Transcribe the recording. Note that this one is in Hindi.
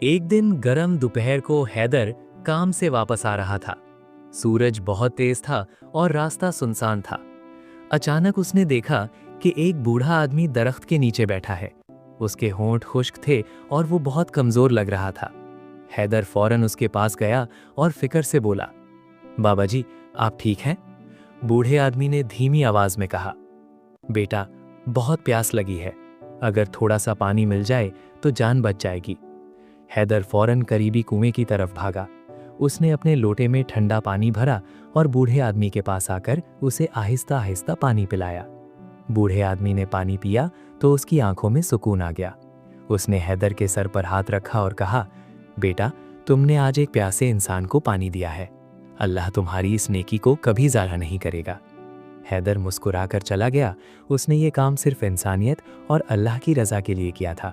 एक दिन गर्म दोपहर को हैदर काम से वापस आ रहा था। सूरज बहुत तेज था और रास्ता सुनसान था। अचानक उसने देखा कि एक बूढ़ा आदमी दरख्त के नीचे बैठा है। उसके होंठ खुश्क थे और वो बहुत कमजोर लग रहा था। हैदर फौरन उसके पास गया और फिक्र से बोला, बाबा जी, आप ठीक हैं? बूढ़े आदमी ने धीमी आवाज में कहा, बेटा, बहुत प्यास लगी है। अगर थोड़ा सा पानी मिल जाए तो जान बच जाएगी। हैदर फौरन करीबी कुएं की तरफ भागा। उसने अपने लोटे में ठंडा पानी भरा और बूढ़े आदमी के पास आकर उसे आहिस्ता आहिस्ता पानी पिलाया। बूढ़े आदमी ने पानी पिया तो उसकी आंखों में सुकून आ गया। उसने हैदर के सर पर हाथ रखा और कहा, बेटा, तुमने आज एक प्यासे इंसान को पानी दिया है। अल्लाह तुम्हारी इस नेकी को कभी ज़ाया नहीं करेगा। हैदर मुस्कुराकर चला गया। उसने ये काम सिर्फ इंसानियत और अल्लाह की रज़ा के लिए किया था।